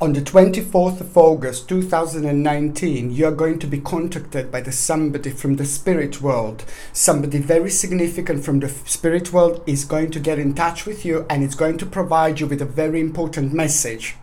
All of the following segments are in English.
On the 24th of August 2019, you are going to be contacted by somebody from the spirit world. Somebody very significant from the spirit world is going to get in touch with you, and it's going to provide you with a very important message.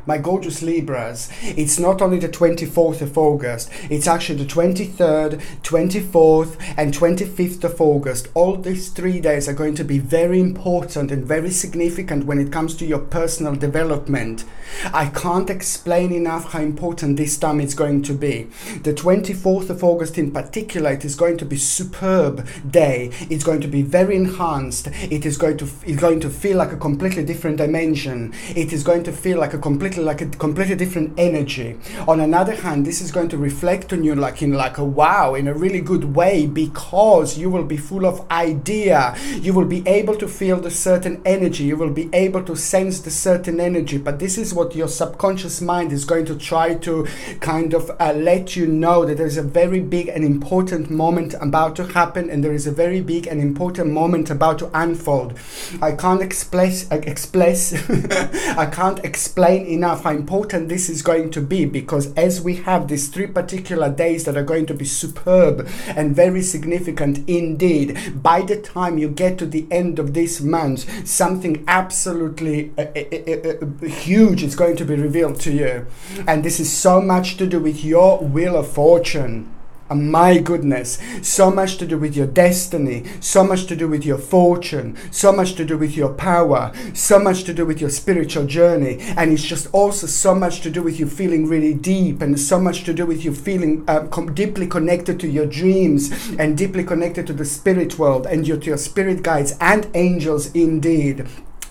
My gorgeous Libras, it's not only the 24th of August, it's actually the 23rd, 24th and 25th of August. All these 3 days are going to be very important and very significant when it comes to your personal development. I can't explain enough how important this time is going to be. The 24th of August in particular, it is going to be a superb day. It's going to be very enhanced. It is going to feel like a completely different dimension. It is going to feel like a completely different energy. On another hand, this is going to reflect on you in a wow, in a really good way, because you will be full of idea. You will be able to feel the certain energy. You will be able to sense the certain energy. But this is what your subconscious mind is going to try to kind of let you know, that there is a very big and important moment about to happen, and there is a very big and important moment about to unfold. I can't I can't explain enough how important this is going to be, because as we have these 3 particular days that are going to be superb and very significant indeed, by the time you get to the end of this month, something absolutely huge is going to be revealed to you. And this is so much to do with your wheel of fortune. My goodness, so much to do with your destiny, so much to do with your fortune, so much to do with your power, so much to do with your spiritual journey. And it's just also so much to do with you feeling really deep, and so much to do with you feeling deeply connected to your dreams, and deeply connected to the spirit world and to your spirit guides and angels indeed.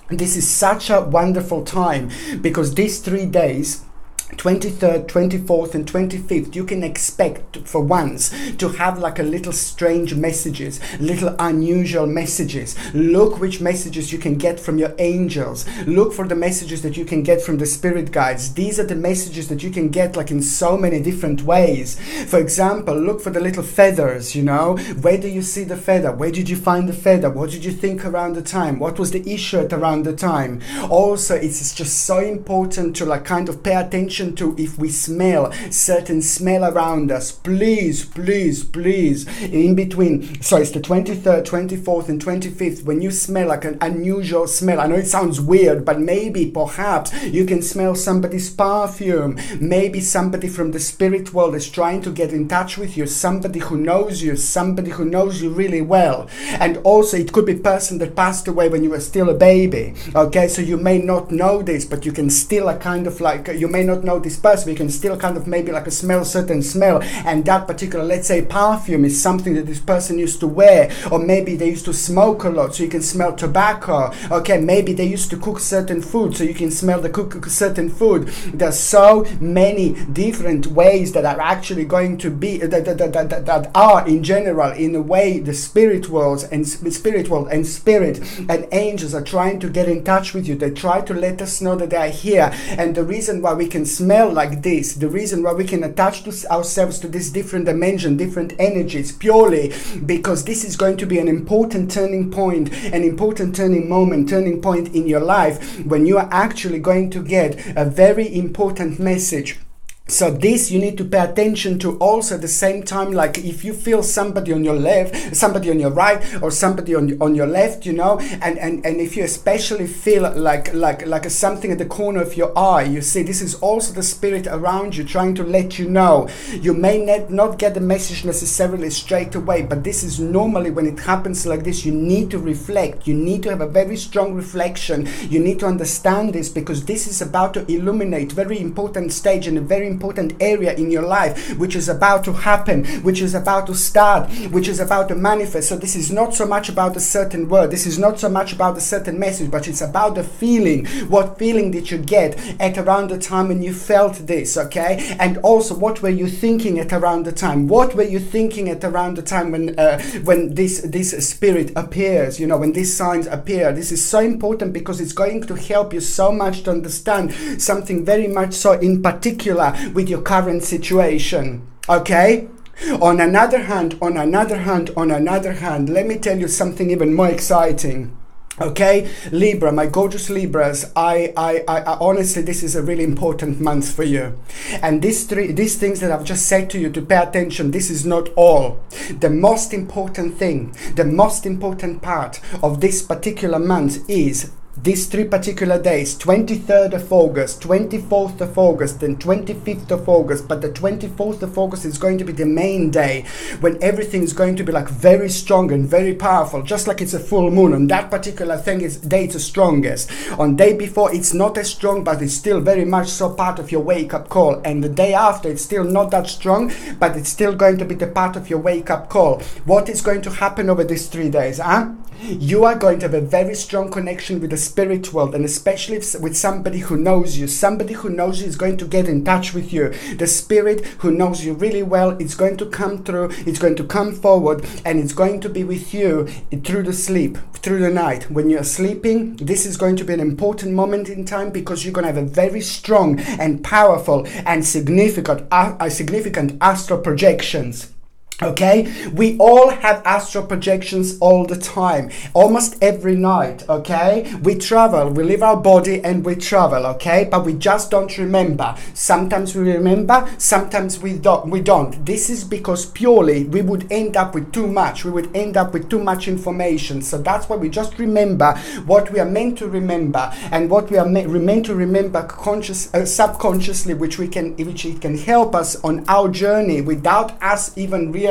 This is such a wonderful time, because these 3 days, 23rd, 24th and 25th, you can expect for once to have like a little strange messages, little unusual messages. Look which messages you can get from your angels. Look for the messages that you can get from the spirit guides. These are the messages that you can get like in so many different ways. For example, look for the little feathers, you know. Where do you see the feather? Where did you find the feather? What did you think around the time? What was the issue at around the time? Also, it's just so important to like kind of pay attention to if we smell certain smell around us. Please in between, so it's the 23rd, 24th and 25th, when you smell like an unusual smell. I know it sounds weird, but maybe perhaps you can smell somebody's perfume. Maybe somebody from the spirit world is trying to get in touch with you, somebody who knows you really well. And also it could be a person that passed away when you were still a baby. Okay, so you may not know this, but you can still you may not know this person, but you can still kind of maybe like a certain smell, and that particular, let's say, perfume is something that this person used to wear. Or maybe they used to smoke a lot, so you can smell tobacco. Okay, maybe they used to cook certain food, so you can smell the cook certain food. There's so many different ways that are actually going to be that are in general, in a way, the spirit world and spirit and angels are trying to get in touch with you. They try to let us know that they are here. And the reason why we can smell like this, the reason why we can attach ourselves to this different dimension, different energies, purely because this is going to be an important turning point, an important turning point in your life, when you are actually going to get a very important message. So this you need to pay attention to. Also at the same time, like if you feel somebody on your left, somebody on your right, or somebody on your left, you know, and if you especially feel like something at the corner of your eye, you see, this is also the spirit around you trying to let you know. You may not get the message necessarily straight away, but this is normally when it happens like this, you need to reflect. You need to have a very strong reflection. You need to understand this, because this is about to illuminate very important stage and a very important area in your life, which is about to happen, which is about to start, which is about to manifest. So this is not so much about a certain word, this is not so much about a certain message, but it's about the feeling. What feeling did you get at around the time when you felt this, okay? And also, what were you thinking at around the time? What were you thinking at around the time when this spirit appears, you know, when these signs appear? This is so important, because it's going to help you so much to understand something very much so in particular with your current situation, okay? On another hand, let me tell you something even more exciting. Okay, Libra, my gorgeous Libras, I honestly, this is a really important month for you. And these things that I've just said to you to pay attention, this is not all. The most important thing, the most important part of this particular month is these 3 particular days, 23rd of August, 24th of August, and 25th of August. But the 24th of August is going to be the main day when everything is going to be like very strong and very powerful, just like it's a full moon. On that particular thing, day it's the strongest. On day before, it's not as strong, but it's still very much so part of your wake-up call. And the day after, it's still not that strong, but it's still going to be the part of your wake-up call. What is going to happen over these 3 days, huh? You are going to have a very strong connection with the spirit world, and especially with somebody who knows you. Somebody who knows you is going to get in touch with you. The spirit who knows you really well, it's going to come through, it's going to come forward, and it's going to be with you through the sleep, through the night. When you're sleeping, this is going to be an important moment in time, because you're going to have a very strong and powerful and significant astral projections. Okay, we all have astral projections all the time, almost every night. Okay, we travel, we leave our body and we travel. Okay, but we just don't remember. Sometimes we remember, sometimes we don't. This is because purely we would end up with too much. We would end up with too much information. So that's why we just remember what we are meant to remember, and what we are meant to remember subconsciously, which it can help us on our journey without us even realizing.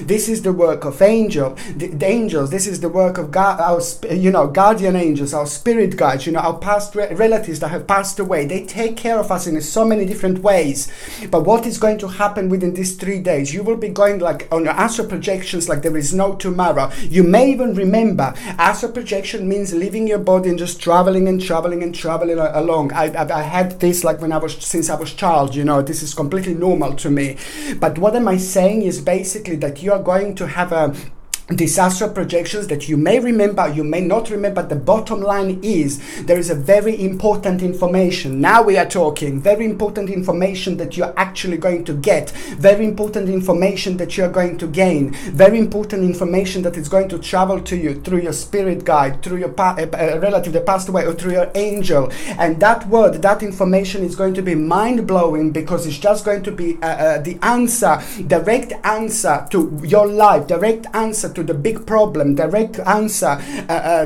This is the work of the angels. This is the work of God, our guardian angels, our spirit guides, our past relatives that have passed away. They take care of us in so many different ways. But what is going to happen within these 3 days? You will be going like on your astral projections like there is no tomorrow. You may even remember, astral projection means leaving your body and just traveling along. I had this like since I was child. This is completely normal to me. But what am I saying is basically that you are going to have these astral projections that you may remember, you may not remember. The bottom line is there is a very important information. Now we are talking very important information that you're actually going to get, very important information that you're going to gain, very important information that is going to travel to you through your spirit guide, through your relative that passed away, or through your angel. And that information is going to be mind-blowing, because it's just going to be the answer, direct answer to your life, direct answer to the big problem, direct answer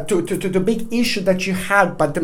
to the big issue that you had. But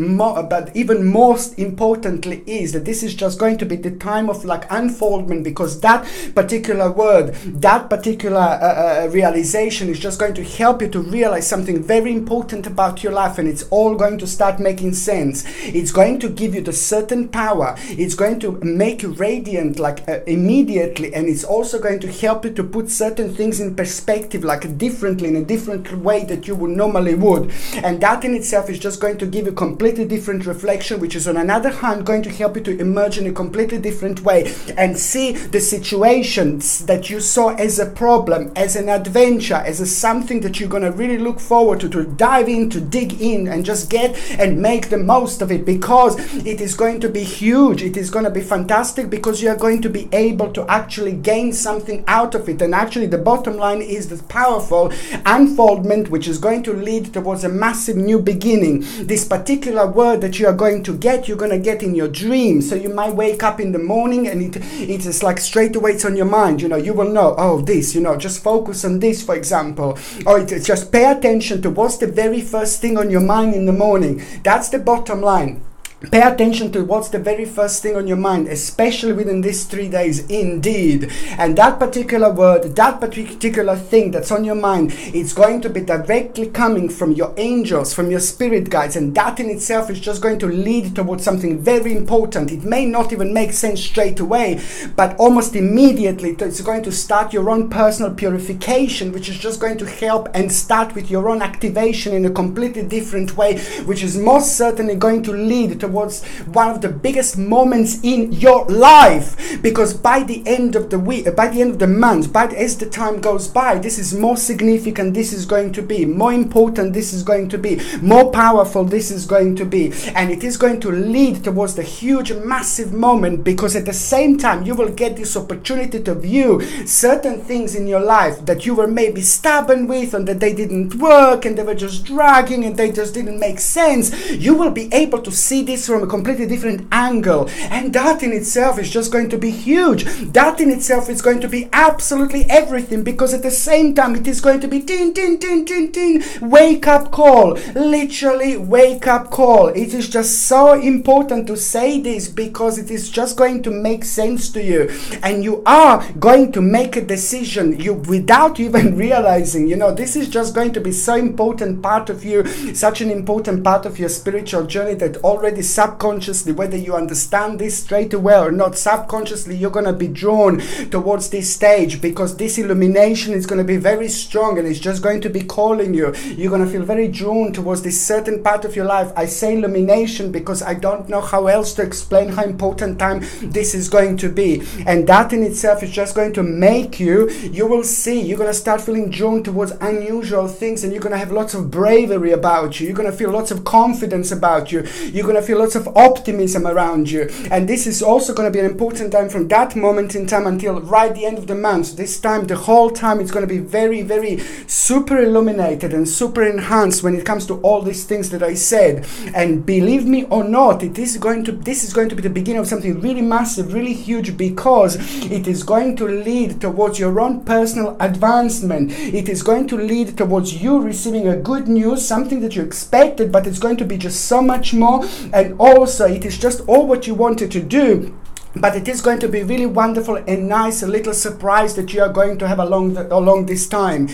even most importantly is that this is just going to be the time of like unfoldment, because that particular word, that particular realization is just going to help you to realize something very important about your life, and it's all going to start making sense. It's going to give you the certain power. It's going to make you radiant like immediately, and it's also going to help you to put certain things in perspective, like in a different way that you would normally would. And that in itself is just going to give you a completely different reflection, which is on another hand going to help you to emerge in a completely different way and see the situations that you saw as a problem, as an adventure, as something that you're going to really look forward to dive in, to dig in, and just get and make the most of it, because it is going to be huge. It is going to be fantastic, because you are going to be able to actually gain something out of it. And actually the bottom line is the powerful unfoldment, which is going to lead towards a massive new beginning. This particular word that you are going to get, you're going to get in your dreams. So you might wake up in the morning and it is like straight away it's on your mind. You will know, oh, this, just focus on this, for example. Or it's just pay attention to what's the very first thing on your mind in the morning. That's the bottom line. Pay attention to what's the very first thing on your mind, especially within these 3 days, indeed. And that particular word, that particular thing that's on your mind, it's going to be directly coming from your angels, from your spirit guides. And that in itself is just going to lead towards something very important. It may not even make sense straight away, but almost immediately it's going to start your own personal purification, which is just going to help and start with your own activation in a completely different way, which is most certainly going to lead to towards one of the biggest moments in your life, because by the end of the week, by the end of the month, as the time goes by, this is more significant, this is going to be more important, this is going to be more powerful, this is going to be, and it is going to lead towards the huge massive moment, because at the same time you will get this opportunity to view certain things in your life that you were maybe stubborn with, and that they didn't work, and they were just dragging, and they just didn't make sense. You will be able to see this from a completely different angle, and that in itself is just going to be huge. That in itself is going to be absolutely everything, because at the same time it is going to be tin, tin, tin, tin, tin, wake up call, literally wake up call. It is just so important to say this, because it is just going to make sense to you, and you are going to make a decision without even realizing. This is just going to be so important part of you, such an important part of your spiritual journey, that already subconsciously, whether you understand this straight away or not, subconsciously you're going to be drawn towards this stage, because this illumination is going to be very strong, and it's just going to be calling you. You're going to feel very drawn towards this certain part of your life. I say illumination because I don't know how else to explain how important time this is going to be, and that in itself is just going to make you will see, you're going to start feeling drawn towards unusual things, and you're going to have lots of bravery about you. You're going to feel lots of confidence about you. You're going to feel lots of optimism around you, and this is also going to be an important time from that moment in time until right the end of the month. This time, the whole time, it's going to be very, very super illuminated and super enhanced when it comes to all these things that I said. And believe me or not, this is going to be the beginning of something really massive, really huge, because it is going to lead towards your own personal advancement. It is going to lead towards you receiving a good news, something that you expected, but it's going to be just so much more. And also, it is just all what you wanted to do, but it is going to be really wonderful and nice, a little surprise that you are going to have along this time.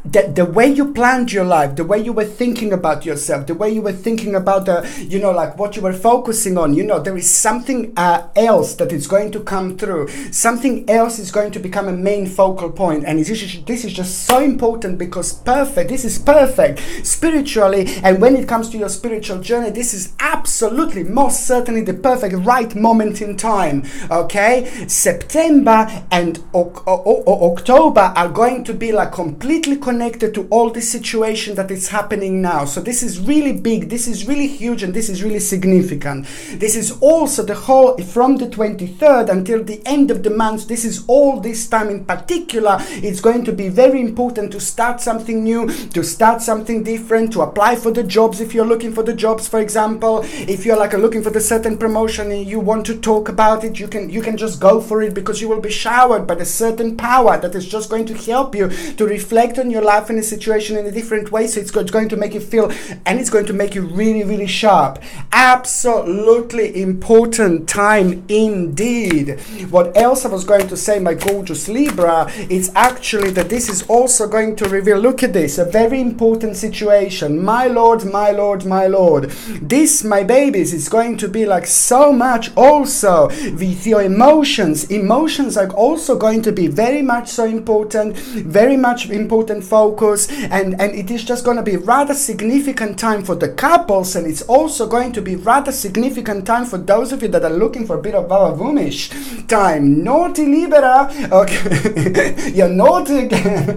The way you planned your life, the way you were thinking about yourself, the way you were thinking about like what you were focusing on, there is something else that is going to come through. Something else is going to become a main focal point, and this is just so important, because this is perfect spiritually, and when it comes to your spiritual journey, this is absolutely, most certainly, the perfect right moment in time. Okay, September and October are going to be like completely connected to all this situation that is happening now. So this is really big, this is really huge, and this is really significant. This is also the whole, from the 23rd until the end of the month, this is all this time in particular. It's going to be very important to start something new, to start something different, to apply for the jobs if you're looking for the jobs, for example. If you're looking for the certain promotion and you want to talk about it, you can just go for it, because you will be showered by a certain power that is just going to help you to reflect on your life in a situation in a different way. So it's going to make you feel, and it's going to make you really, really sharp. Absolutely important time indeed. What else I was going to say, my gorgeous Libra, it's actually that this is also going to reveal, look at this, a very important situation. My Lord, my Lord, my Lord. This, my babies, is going to be like so much also with your emotions. Emotions are also going to be very much so important, very much important focus, and it is just going to be rather significant time for the couples, and it's also going to be rather significant time for those of you that are looking for a bit of Vavavoom-ish time. Naughty Libra, okay, you're naughty again.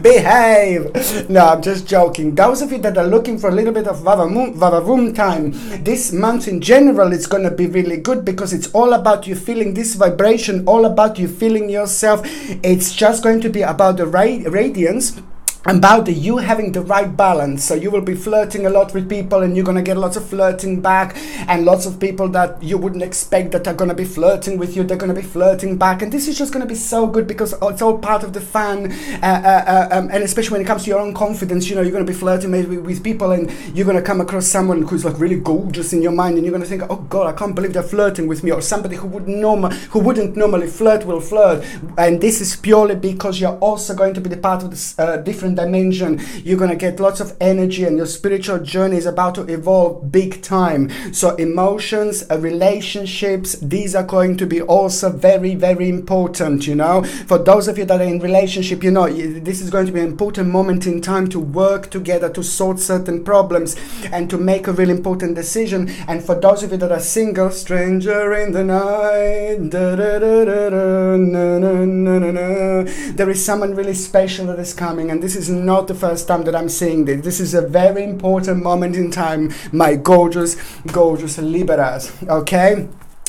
Behave. No, I'm just joking. Those of you that are looking for a little bit of Vavavoom time, this month in general, it's going to be really good, because it's all about you feeling this vibration, all about you feeling yourself. It's just going to be about the radiance, about you having the right balance. So you will be flirting a lot with people, and you're going to get lots of flirting back, and lots of people that you wouldn't expect that are going to be flirting with you, they're going to be flirting back, and this is just going to be so good, because it's all part of the fun, and especially when it comes to your own confidence. You're going to be flirting maybe with people, and you're going to come across someone who's like really gorgeous in your mind, and you're going to think, oh God, I can't believe they're flirting with me, or somebody who wouldn't normally flirt will flirt. And this is purely because you're also going to be the part of this different different dimension. You're going to get lots of energy, and your spiritual journey is about to evolve big time. So emotions, relationships, these are going to be also very, very important, you know. For those of you that are in relationship, you know, this is going to be an important moment in time to work together, to sort certain problems, and to make a really important decision. And for those of you that are single, stranger in the night, da, da, da, da, da, na, na, na, na, na. There is someone really special that is coming, and this is not the first time that I'm seeing this. This is a very important moment in time, my gorgeous, gorgeous Libras, okay?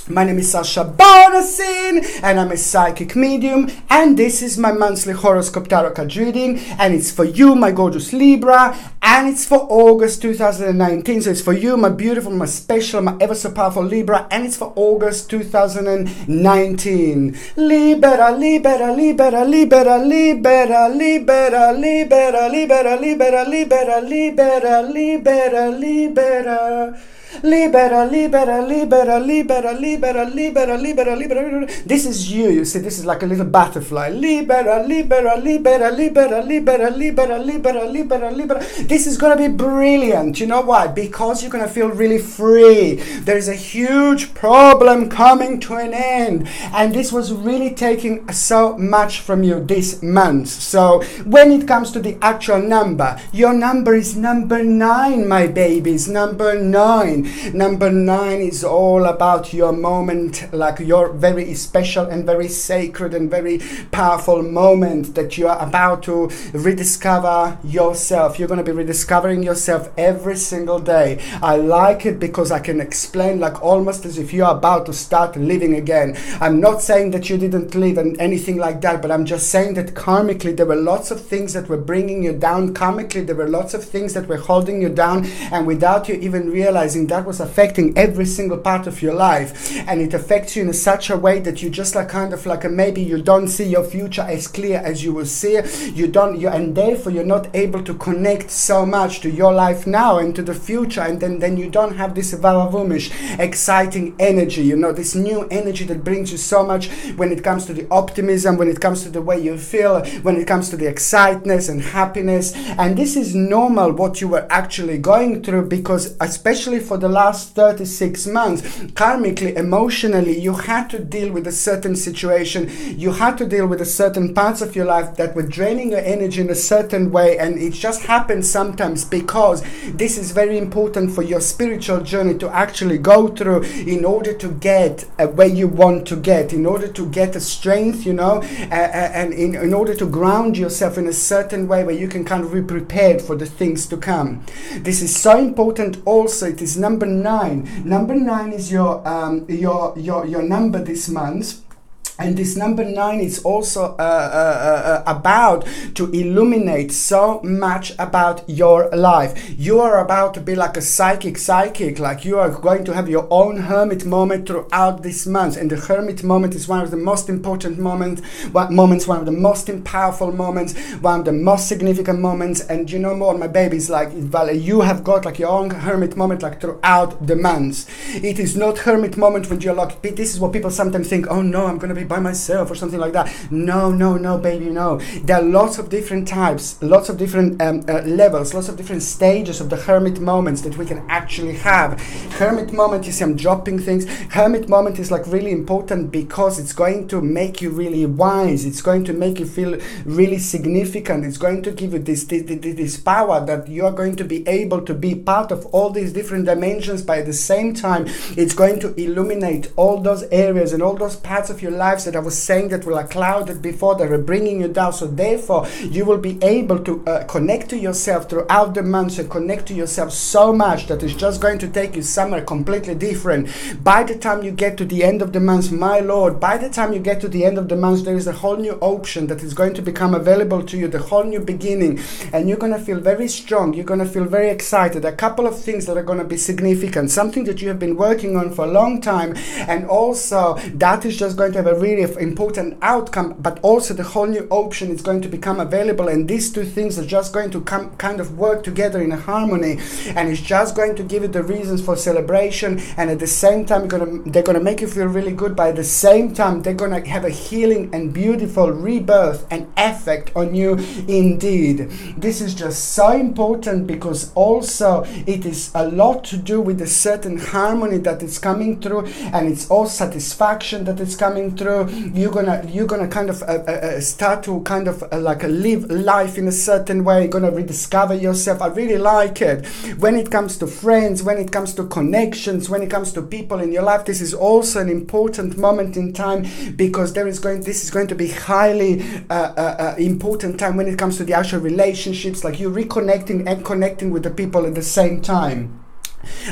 My name is Sasha Bonasin, and I'm a psychic medium, and this is my monthly horoscope tarot card reading, and it's for you, my gorgeous Libra, and it's for August 2019. So it's for you, my beautiful, my special, my ever so powerful Libra, and it's for August 2019. Libera, Libera, Libera, Libera, Libera, Libera, Libera, Libera, Libera, Libera, Libera, Libera, Libera. Libera, libera, libera, libera, libera, libera, libera, libera. This is you see, this is like a little butterfly. Libera, libera, libera, libera, libera, libera, libera, libera, libera. This is gonna be brilliant. You know why? Because you're gonna feel really free. There is a huge problem coming to an end, and this was really taking so much from you this month. So when it comes to the actual number, your number is number 9, my babies. Number 9. Number 9 is all about your moment, like your very special and very sacred and very powerful moment that you are about to rediscover yourself. You're going to be rediscovering yourself every single day. I like it because I can explain like almost as if you are about to start living again. I'm not saying that you didn't live and anything like that, but I'm just saying that karmically there were lots of things that were bringing you down. Karmically there were lots of things that were holding you down, and without you even realizing that was affecting every single part of your life, and it affects you in such a way that you just like kind of like maybe you don't see your future as clear as you will see. And therefore you're not able to connect so much to your life now and to the future, and then you don't have this vavavumish exciting energy, you know, this new energy that brings you so much when it comes to the optimism, when it comes to the way you feel, when it comes to the excitedness and happiness. And this is normal what you were actually going through, because especially for the last 36 months, karmically, emotionally, you had to deal with a certain situation. You had to deal with a certain parts of your life that were draining your energy in a certain way, and it just happens sometimes because this is very important for your spiritual journey to actually go through in order to get where you want to get, in order to get a strength, you know, and in order to ground yourself in a certain way where you can kind of be prepared for the things to come. This is so important also. It is number 9. Number 9 is your number this month. And this number 9 is also about to illuminate so much about your life. You are about to be like a psychic, like you are going to have your own hermit moment throughout this month. And the hermit moment is one of the most important moments, one of the most powerful moments, one of the most significant moments. And you know more, my babies, like you have got like your own hermit moment like throughout the months. It is not hermit moment when you're like, this is what people sometimes think, oh no, I'm going to be by myself or something like that. No, baby, no. There are lots of different types, lots of different levels, lots of different stages of the hermit moments that we can actually have. Hermit moment, you see I'm dropping things. Hermit moment is like really important because it's going to make you really wise. It's going to make you feel really significant. It's going to give you this power that you are going to be able to be part of all these different dimensions, but at the same time it's going to illuminate all those areas and all those parts of your lives that I was saying that were like clouded before, that are bringing you down. So therefore you will be able to connect to yourself throughout the months, and connect to yourself so much that it's just going to take you somewhere completely different. By the time you get to the end of the month, my lord, by the time you get to the end of the month, there is a whole new option that is going to become available to you, the whole new beginning, and you're going to feel very strong. You're going to feel very excited. A couple of things that are going to be significant, something that you have been working on for a long time, and also that is just going to have a really important outcome, but also the whole new option is going to become available, and these two things are just going to come kind of work together in a harmony, and it's just going to give you the reasons for celebration, and at the same time they're gonna make you feel really good, but at the same time they're gonna have a healing and beautiful rebirth and effect on you indeed. This is just so important because also it is a lot to do with a certain harmony that is coming through, and it's all satisfaction that is coming through. You're gonna kind of start to kind of like live life in a certain way. You're gonna rediscover yourself. I really like it when it comes to friends, when it comes to connections, when it comes to people in your life. This is also an important moment in time because this is going to be highly important time when it comes to the actual relationships, like you reconnecting and connecting with the people at the same time.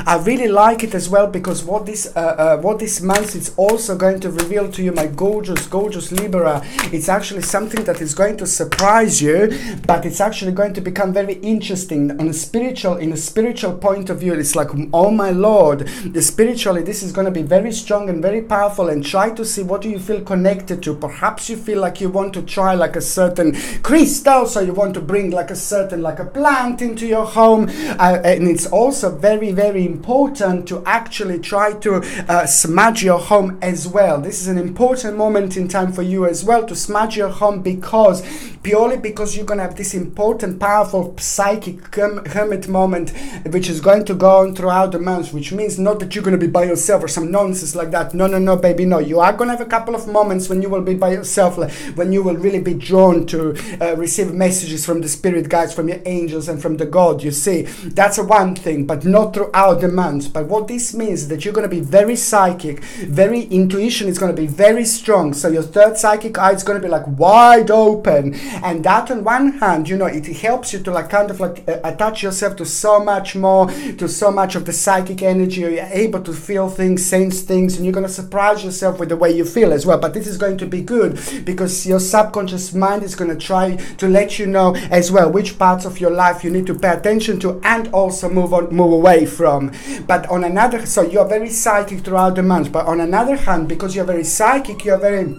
I really like it as well because what this month is also going to reveal to you, my gorgeous Libra, it's actually something that is going to surprise you, but it's actually going to become very interesting in a spiritual point of view. It's like, oh my Lord, spiritually this is going to be very strong and very powerful, and try to see what do you feel connected to. Perhaps you feel like you want to try like a certain crystal, so you want to bring like a certain like a plant into your home, and it's also very important to actually try to smudge your home as well. This is an important moment in time for you as well to smudge your home, purely because you're going to have this important, powerful psychic hermit moment, which is going to go on throughout the month, which means not that you're going to be by yourself or some nonsense like that. No, baby, no. You are going to have a couple of moments when you will be by yourself, when you will really be drawn to receive messages from the spirit guides, from your angels and from the God, you see. That's one thing, but not throughout the month. But what this means is that you're going to be very psychic, very intuition is going to be very strong, so your third psychic eye is going to be like wide open, and that on one hand, you know, it helps you to like kind of like attach yourself to so much more, to so much of the psychic energy. You're able to feel things, sense things, and you're going to surprise yourself with the way you feel as well. But this is going to be good because your subconscious mind is going to try to let you know as well which parts of your life you need to pay attention to and also move away from. But on another, so you're very psychic throughout the month, but on another hand, because you're very psychic, you're very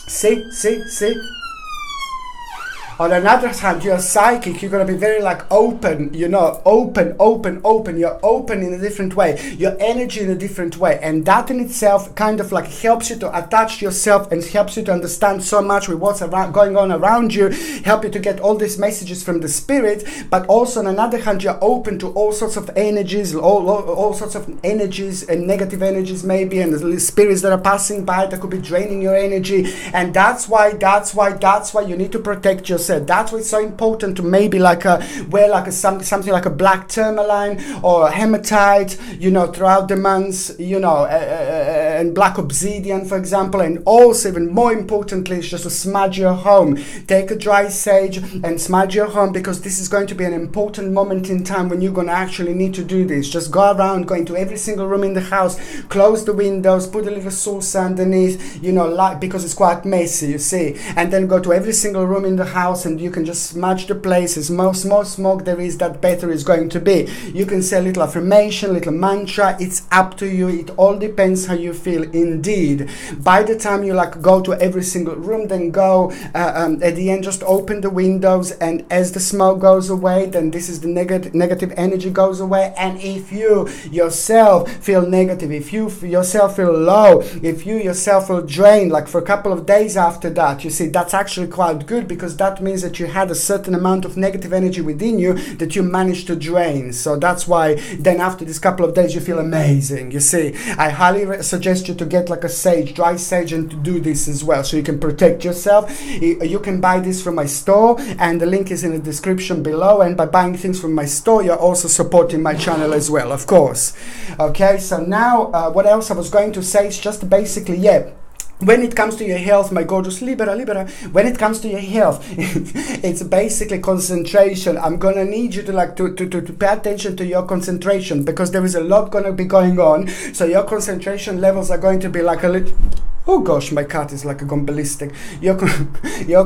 see on another hand, you're psychic, you're going to be very like open, you know, open. You're open in a different way, your energy in a different way, and that in itself kind of like helps you to attach yourself and helps you to understand so much with what's going on around you, help you to get all these messages from the spirit. But also on another hand, you're open to all sorts of energies, all sorts of energies and negative energies maybe, and the spirits that are passing by that could be draining your energy. And that's why you need to protect yourself. That's why it's so important to maybe like wear like something like a black tourmaline or hematite, you know, throughout the months, you know, and black obsidian, for example. And also, even more importantly, is just to smudge your home. Take a dry sage and smudge your home, because this is going to be an important moment in time when you're going to actually need to do this. Just go around, go into every single room in the house, close the windows, put a little sauce underneath, you know, like, because it's quite messy, you see, and then go to every single room in the house, and you can just smudge the places. More smoke there is, that better is going to be. You can say a little affirmation, little mantra. It's up to you. It all depends how you feel indeed. By the time you like go to every single room, then go at the end, just open the windows, and as the smoke goes away, then this is the negative energy goes away. And if you yourself feel negative, if you yourself feel low, if you yourself feel drained, like for a couple of days after that, you see, that's actually quite good, because that means that you had a certain amount of negative energy within you that you managed to drain. So that's why then after this couple of days you feel amazing, you see. I highly suggest you to get like a sage, dry sage, and to do this as well, so you can protect yourself. You can buy this from my store, and the link is in the description below, and by buying things from my store, you're also supporting my channel as well, of course. Okay, so now what else I was going to say is just basically, when it comes to your health, my gorgeous Libra, when it comes to your health, it's basically concentration. I'm gonna need you to like to pay attention to your concentration, because there is a lot gonna be going on. So your concentration levels are going to be like a little Oh gosh, my cat is like gone ballistic. Your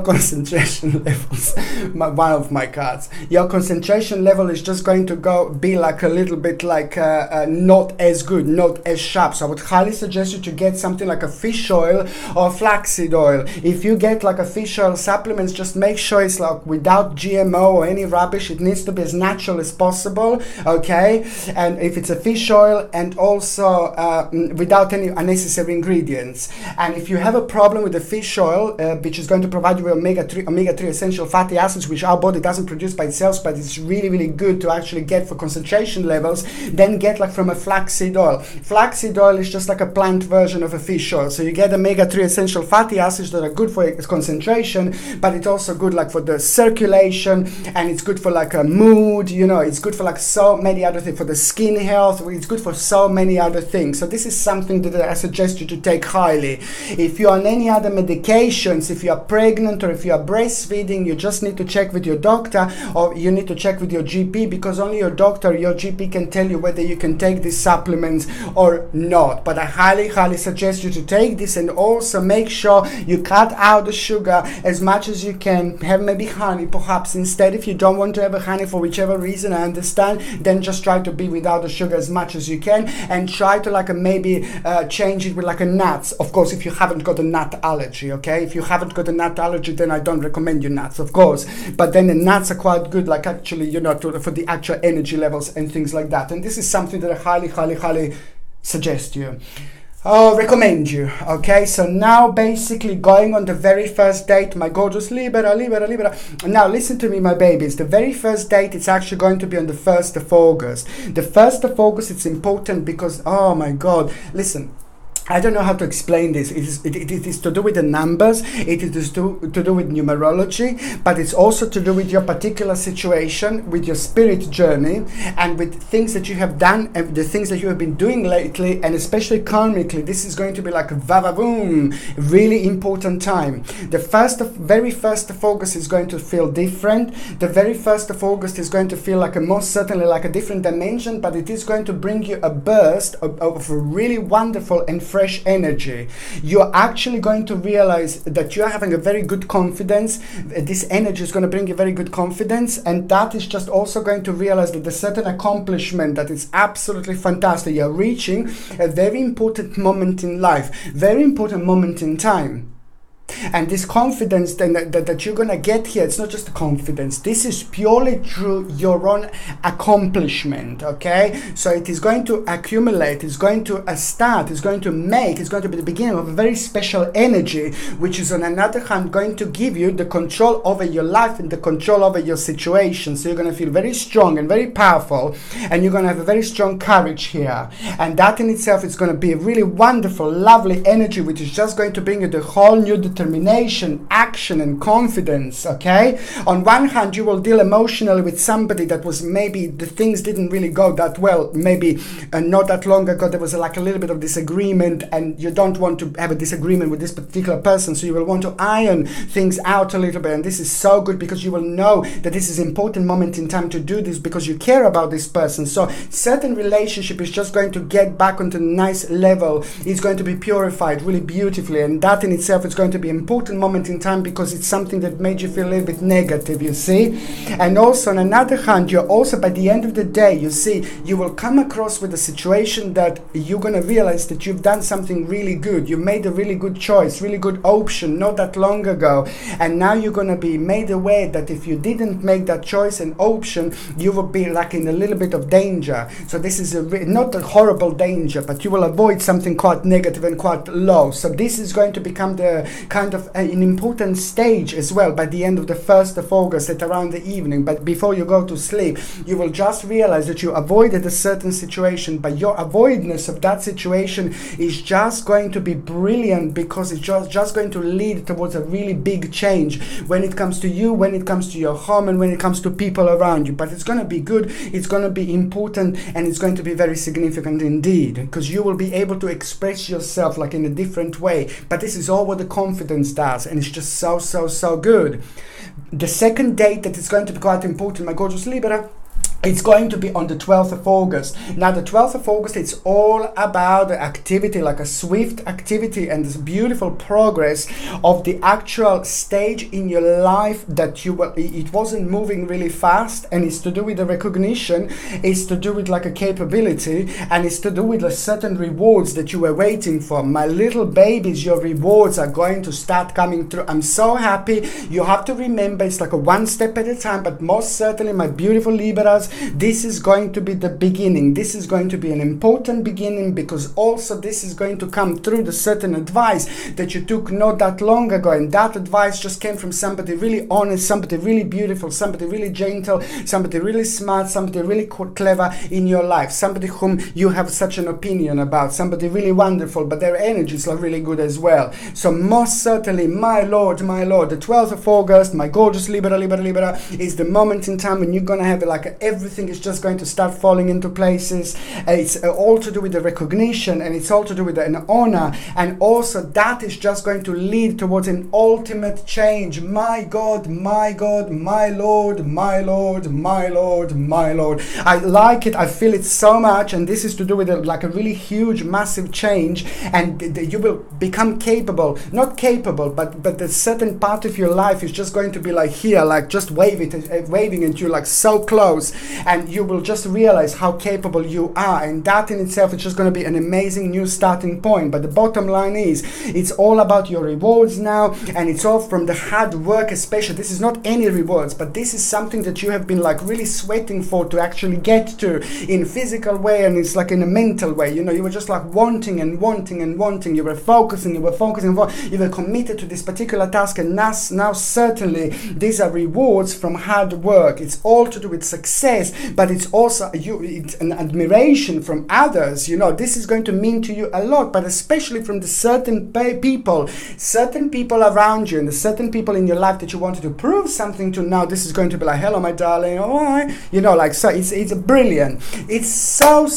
concentration levels, one of my cats, your concentration level is just going to be like a little bit like not as good, not as sharp. So I would highly suggest you to get something like a fish oil or flaxseed oil. If you get like a fish oil supplements, just make sure it's like without GMO or any rubbish. It needs to be as natural as possible, okay? And if it's a fish oil, and also without any unnecessary ingredients. And if you have a problem with the fish oil, which is going to provide you with omega-3 essential fatty acids, which our body doesn't produce by itself, but it's really, really good to actually get for concentration levels, then get like from a flaxseed oil. Flaxseed oil is just like a plant version of a fish oil. So you get omega-3 essential fatty acids that are good for concentration, but it's also good like for the circulation, and it's good for like a mood, you know, it's good for like so many other things, for the skin health, it's good for so many other things. So this is something that I suggest you to take highly. If you're on any other medications, if you are pregnant or if you are breastfeeding, you just need to check with your doctor, or you need to check with your GP, because only your doctor or your GP can tell you whether you can take these supplements or not. But I highly, highly suggest you to take this, and also make sure you cut out the sugar as much as you can. Have maybe honey perhaps instead. If you don't want to have a honey for whichever reason, I understand, then just try to be without the sugar as much as you can, and try to like maybe change it with like a nuts. Of course, if you haven't got a nut allergy, okay? If you haven't got a nut allergy, then I don't recommend you nuts, of course. But then the nuts are quite good, like actually, you know, for the actual energy levels and things like that. And this is something that I highly, highly, highly suggest you. Recommend you, okay? So now basically going on the very first date, my gorgeous Libra. Now listen to me, my babies. The very first date, it's actually going to be on the 1st of August. The 1st of August, it's important because, oh my God, listen. I don't know how to explain this. It is to do with the numbers, it is to do with numerology, but it's also to do with your particular situation, with your spirit journey, and with things that you have done, and the things that you have been doing lately, and especially karmically. This is going to be like a va-va-boom, really important time. The very first of August is going to feel different. The very 1st of August is going to feel like most certainly like a different dimension, but it is going to bring you a burst of a really wonderful and fresh energy. You're actually going to realize that you're having a very good confidence. This energy is going to bring you very good confidence, and that is just also going to realize that there's certain accomplishment that is absolutely fantastic. You're reaching a very important moment in life, very important moment in time. And this confidence that you're gonna get here, it's not just a confidence. This is purely through your own accomplishment, okay? So it is going to accumulate, it's going to start, it's going to be the beginning of a very special energy, which is on another hand going to give you the control over your life and the control over your situation. So you're gonna feel very strong and very powerful, and you're gonna have a very strong courage here. And that in itself is gonna be a really wonderful, lovely energy, which is just going to bring you the whole new determination, action, and confidence, okay? On one hand, you will deal emotionally with somebody that was maybe the things didn't really go that well. Maybe not that long ago, there was like a little bit of disagreement, and you don't want to have a disagreement with this particular person, so you will want to iron things out a little bit. And this is so good because you will know that this is an important moment in time to do this because you care about this person. So certain relationship is just going to get back onto a nice level. It's going to be purified really beautifully, and that in itself is going to be an important moment in time because it's something that made you feel a little bit negative, you see. And also on another hand, you're also, by the end of the day, you see, you will come across with a situation that you're going to realize that you've done something really good. You made a really good choice, really good option not that long ago, and now you're going to be made aware that if you didn't make that choice and option, you will be like in a little bit of danger. So this is not a horrible danger, but you will avoid something quite negative and quite low. So this is going to become the kind of an important stage as well by the end of the 1st of August at around the evening. But before you go to sleep, you will just realize that you avoided a certain situation, but your avoidance of that situation is just going to be brilliant because it's just going to lead towards a really big change when it comes to you, when it comes to your home, and when it comes to people around you. But it's going to be good, it's going to be important, and it's going to be very significant indeed, because you will be able to express yourself like in a different way. But this is all what the confidence does, and it's just so good. The second date that is going to be quite important, my gorgeous Libra, It's going to be on the 12th of August. Now, the 12th of August, it's all about the activity, like a swift activity and this beautiful progress of the actual stage in your life that you were, it wasn't moving really fast, and it's to do with the recognition, it's to do with like a capability, and it's to do with a certain rewards that you were waiting for. My little babies, your rewards are going to start coming through. I'm so happy. You have to remember, it's like a one step at a time, but most certainly, my beautiful Libras, this is going to be the beginning. This is going to be an important beginning, because also this is going to come through the certain advice that you took not that long ago, and that advice just came from somebody really honest, somebody really beautiful, somebody really gentle, somebody really smart, somebody really clever in your life, somebody whom you have such an opinion about, somebody really wonderful, but their energies are really good as well. So most certainly, my Lord, the 12th of August, my gorgeous Libra, is the moment in time when you're going to have like everything is just going to start falling into places. It's all to do with the recognition, and it's all to do with an honor, and also that is just going to lead towards an ultimate change. My God, my Lord, my Lord. I like it. I feel it so much, and this is to do with like a really huge, massive change, and you will become capable, not capable, but the certain part of your life is just going to be like here, like just waving at you, like so close, and you will just realize how capable you are, and that in itself is just going to be an amazing new starting point. But the bottom line is, it's all about your rewards now, and it's all from the hard work. Especially, this is not any rewards, but this is something that you have been like really sweating for to actually get to in physical way, and it's like in a mental way. You know, you were just like wanting and wanting and wanting. You were focusing, you were committed to this particular task, and now certainly these are rewards from hard work. It's all to do with success, but it's also it's an admiration from others. You know, this is going to mean to you a lot, but especially from the certain people around you, and the certain people in your life that you wanted to prove something to. Now this is going to be like, hello my darling, all right, you know, like, so it's brilliant. It's so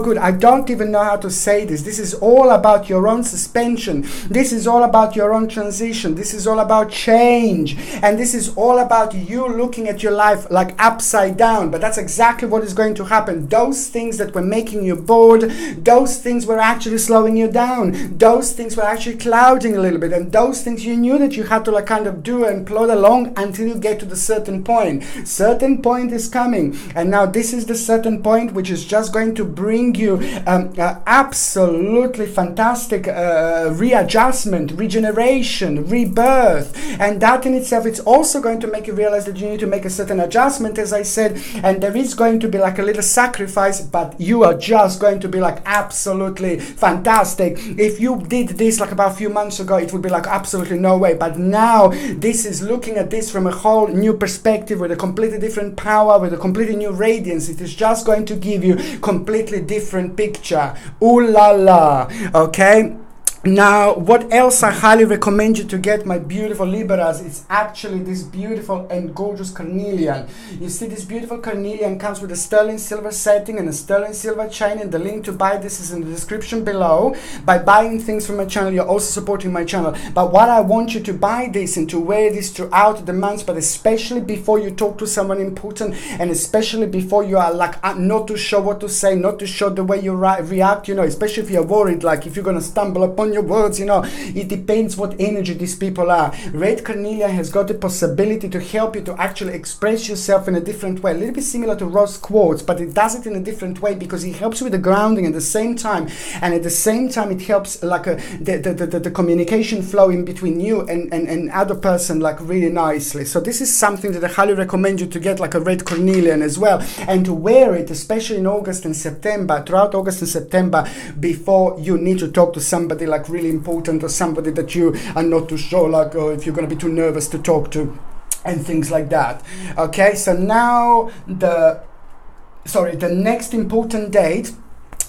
good. I don't even know how to say this. This is all about your own suspension. This is all about your own transition. This is all about change, and this is all about you looking at your life like upside down. But that's exactly what is going to happen. Those things that were making you bored, those things were actually slowing you down, those things were actually clouding a little bit, and those things you knew that you had to like kind of do and plod along until you get to the certain point. Certain point is coming, and now this is the certain point which is just going to bring you absolutely fantastic readjustment, regeneration, rebirth, and that in itself, it's also going to make you realize that you need to make a certain adjustment, as I said, and there is going to be like a little sacrifice, but you are just going to be like absolutely fantastic. If you did this like about a few months ago, it would be like absolutely no way, but now this is looking at this from a whole new perspective, with a completely different power, with a completely new radiance. It is just going to give you completely different picture. Ooh la la. Okay. Now, what else I highly recommend you to get, my beautiful Libras, is actually this beautiful and gorgeous carnelian. You see, this beautiful carnelian comes with a sterling silver setting and a sterling silver chain, and the link to buy this is in the description below. By buying things from my channel, you're also supporting my channel. But what I want you to buy this and to wear this throughout the months, but especially before you talk to someone important, and especially before you are like not too sure what to say, not too sure the way you react, you know, especially if you're worried, like if you're going to stumble upon your words, you know, it depends what energy these people are. Red carnelian has got the possibility to help you to actually express yourself in a different way, a little bit similar to rose quartz, but it does it in a different way, because it helps you with the grounding at the same time, and at the same time it helps like the communication flow in between you and other person like really nicely. So this is something that I highly recommend you to get, like a red carnelian as well, and to wear it especially in August and September, throughout August and September, before you need to talk to somebody like really important, or somebody that you are not too sure, like, or if you're going to be too nervous to talk to, and things like that. Okay, so now the next important date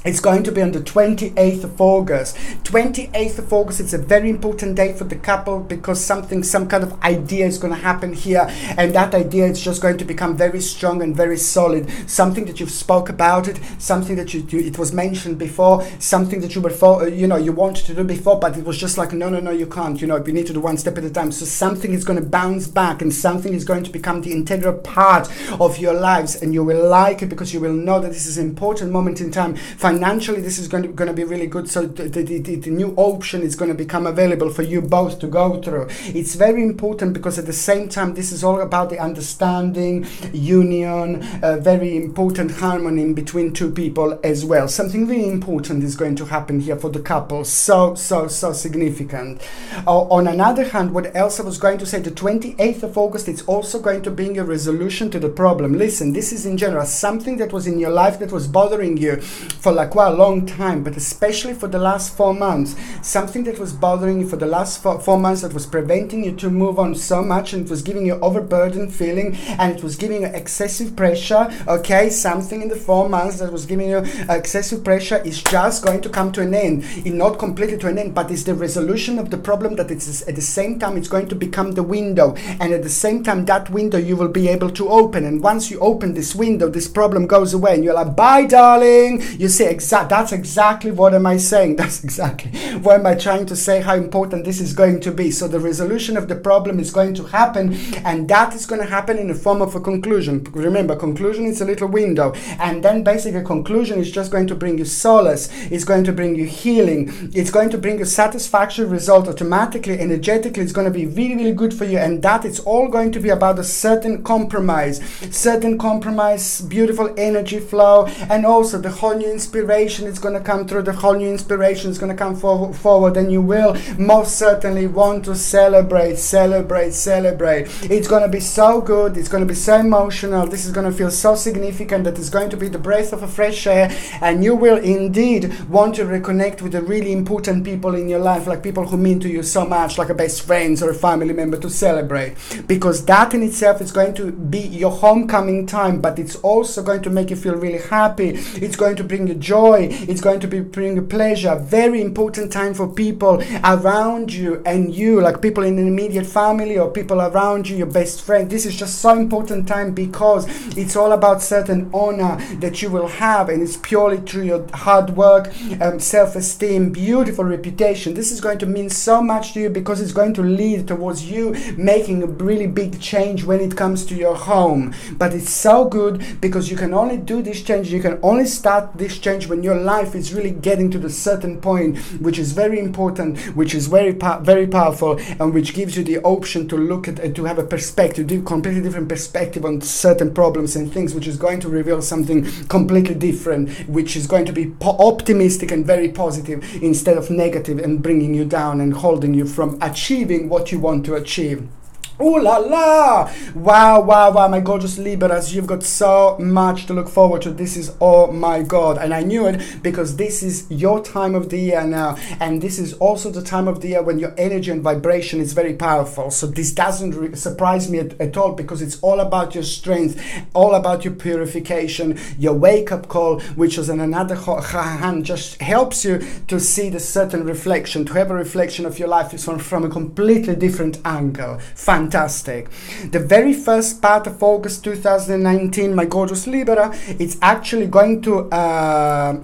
It's going to be on the 28th of August. 28th of August, it's a very important date for the couple because some kind of idea is going to happen here. And that idea is just going to become very strong and very solid. Something that you've spoke about it, something that it was mentioned before, something that you were, you wanted to do before, but it was just like, no, you can't. You need to do one step at a time. So something is going to bounce back and something is going to become the integral part of your lives. And you will like it because you will know that this is an important moment in time. Financially, this is going to be really good. So the new option is going to become available for you both to go through. It's very important because at the same time, this is all about the understanding, union, very important harmony between two people as well. Something really important is going to happen here for the couple. So significant. On another hand, what else I was going to say, the 28th of August, it's also going to bring a resolution to the problem. Listen, this is in general something that was in your life that was bothering you for like quite a long time, but especially for the last 4 months, something that was bothering you for the last 4 months that was preventing you to move on so much, and it was giving you overburdened feeling, and it was giving you excessive pressure. Okay, something in the 4 months that was giving you excessive pressure is just going to come to an end. Not completely to an end, but it's the resolution of the problem that it's at the same time it's going to become the window, and at the same time that window you will be able to open, and once you open this window, this problem goes away, and you're like, bye darling. You say, that's exactly what am I saying. That's exactly what am I trying to say, how important this is going to be. So the resolution of the problem is going to happen, and that is going to happen in the form of a conclusion. Remember, conclusion is a little window, and then basically a conclusion is just going to bring you solace, it's going to bring you healing, it's going to bring a satisfactory result automatically, energetically. It's going to be really, really good for you, and that it's all going to be about a certain compromise, beautiful energy flow, and also the whole new inspiration is going to come through. The whole new inspiration is going to come forward, and you will most certainly want to celebrate. It's going to be so good, it's going to be so emotional, this is going to feel so significant that it's going to be the breath of a fresh air, and you will indeed want to reconnect with the really important people in your life, like people who mean to you so much, like a best friends or a family member, to celebrate, because that in itself is going to be your homecoming time, but it's also going to make you feel really happy. It's going to bring you joy, it's going to bring you pleasure. Very important time for people around you, and you, like people in the immediate family or people around you, your best friend. This is just so important time because it's all about certain honor that you will have, and it's purely through your hard work, self-esteem, beautiful reputation. This is going to mean so much to you because it's going to lead towards you making a really big change when it comes to your home. But it's so good because you can only do this change, you can only start this change when your life is really getting to the certain point, which is very important, which is very powerful, and which gives you the option to look at, to have a perspective, completely different perspective on certain problems and things, which is going to reveal something completely different, which is going to be optimistic and very positive instead of negative and bringing you down and holding you from achieving what you want to achieve. Ooh la la! Wow, my gorgeous Libras, you've got so much to look forward to. This is, oh my God, and I knew it because this is your time of the year now, and this is also the time of the year when your energy and vibration is very powerful. So this doesn't surprise me at all, because it's all about your strength, all about your purification, your wake-up call, which is on another hand just helps you to see the certain reflection, to have a reflection of your life from a completely different angle. Fantastic. The very first part of August 2019, my gorgeous Libra, it's actually going to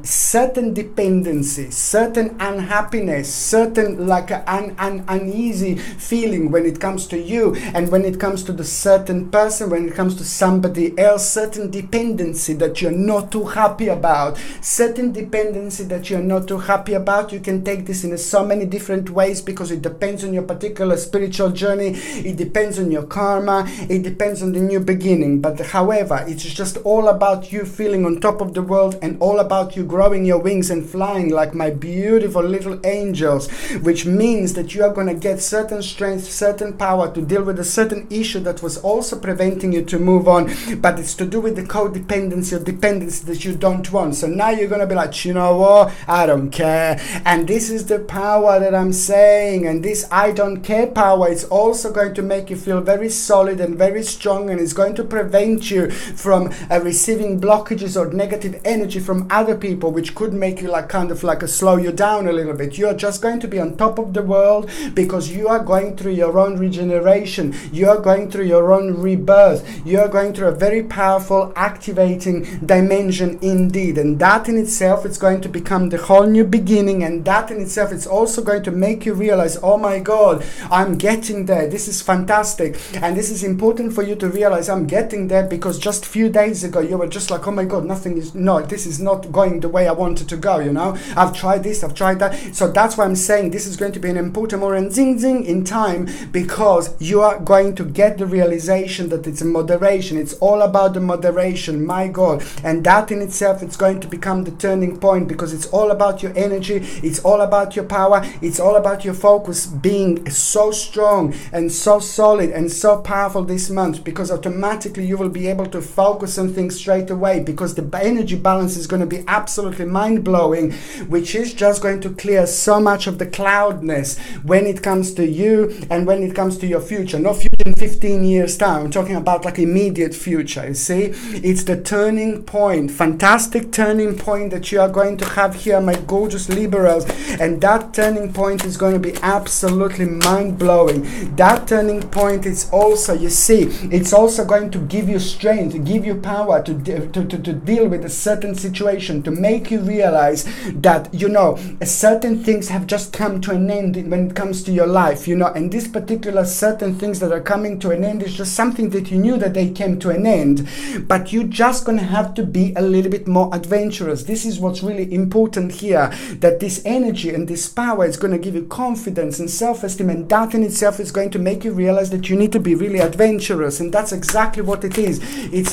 certain dependency, certain unhappiness, certain like an uneasy feeling when it comes to you, and when it comes to the certain person, when it comes to somebody else, certain dependency that you're not too happy about, certain dependency that you're not too happy about. You can take this in so many different ways because it depends on your particular spiritual journey, it depends on your karma, it depends on the new beginning. But however, it's just all about you feeling on top of the world, and all about you growing your wings and flying like my beautiful little angels, which means that you are going to get certain strength, certain power to deal with a certain issue that was also preventing you to move on, but it's to do with the codependency or dependency that you don't want. So now you're going to be like, you know what, I don't care. And this is the power that I'm saying, and this I don't care power is also going to make make you feel very solid and very strong, and it's going to prevent you from receiving blockages or negative energy from other people, which could make you like kind of like slow you down a little bit. You're just going to be on top of the world because you are going through your own regeneration. You are going through your own rebirth. You are going through a very powerful activating dimension indeed, and that in itself is going to become the whole new beginning, and that in itself is also going to make you realize, oh my God, I'm getting there. This is fantastic. And this is important for you to realize, I'm getting there, because just a few days ago you were just like, oh my God, this is not going the way I wanted to go, you know. I've tried this, I've tried that. So that's why I'm saying this is going to be an important moment, zing zing, in time, because you are going to get the realization that it's a moderation. It's all about the moderation, my God. And that in itself, it's going to become the turning point, because it's all about your energy, it's all about your power, it's all about your focus being so strong and so solid and so powerful this month, because automatically you will be able to focus on things straight away, because the energy balance is going to be absolutely mind-blowing, which is just going to clear so much of the cloudness when it comes to you and when it comes to your future. Not future in 15 years time, I'm talking about like immediate future. You see, it's the turning point, fantastic turning point that you are going to have here, my gorgeous Liberals. And that turning point is going to be absolutely mind-blowing. That turning point is also, you see, it's also going to give you strength, to give you power to deal with a certain situation, to make you realize that, you know, certain things have just come to an end when it comes to your life, you know, and this particular certain things that are coming to an end is just something that you knew that they came to an end, but you're just going to have to be a little bit more adventurous. This is what's really important here, that this energy and this power is going to give you confidence and self-esteem, and that in itself is going to make you realize that you need to be really adventurous. And that's exactly what it is. It's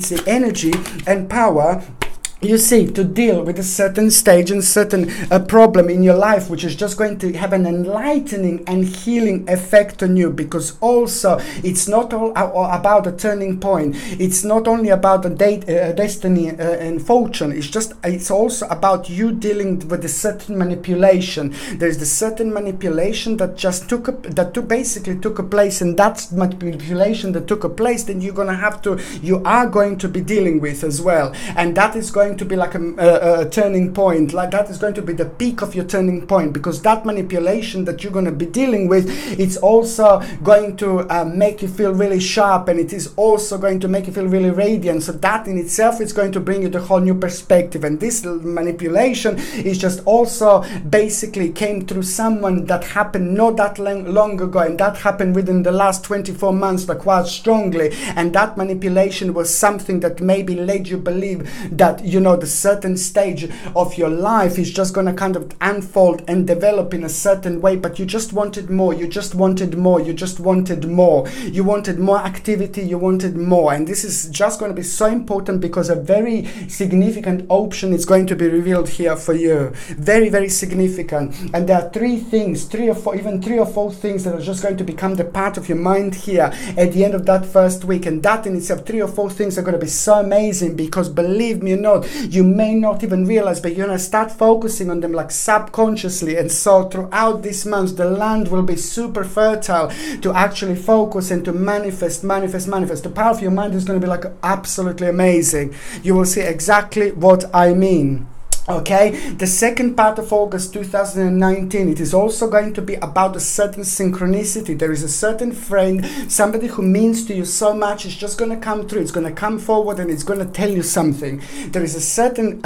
the energy and power, you see, to deal with a certain stage and certain problem in your life, which is just going to have an enlightening and healing effect on you, because also it's not all about a turning point. It's not only about a destiny and fortune. It's also about you dealing with a certain manipulation. There's the certain manipulation that just basically took a place, and that's manipulation that took a place, then you are going to be dealing with as well, and that is going to be like a turning point. Like that is going to be the peak of your turning point, because that manipulation that you're going to be dealing with, it's also going to make you feel really sharp, and it is also going to make you feel really radiant. So that in itself is going to bring you the whole new perspective. And this manipulation is just also basically came through someone that happened not that long ago, and that happened within the last 24 months, but quite strongly. And that manipulation was something that maybe led you believe that, you know, the certain stage of your life is just going to kind of unfold and develop in a certain way, but you just wanted more, you just wanted more, you just wanted more, you wanted more activity, you wanted more. And this is just going to be so important, because a very significant option is going to be revealed here for you. Very, very significant. And there are three or four things that are just going to become the part of your mind here at the end of that first week. And that in itself, 3 or 4 things are going to be so amazing, because believe me or not, you may not even realize, but you're going to start focusing on them like subconsciously. And so throughout this month, the land will be super fertile to actually focus and to manifest. The power of your mind is going to be like absolutely amazing. You will see exactly what I mean. Okay, the second part of August 2019, it is also going to be about a certain synchronicity. There is a certain friend, somebody who means to you so much, is just going to come through. It's going to come forward and it's going to tell you something. There is a certain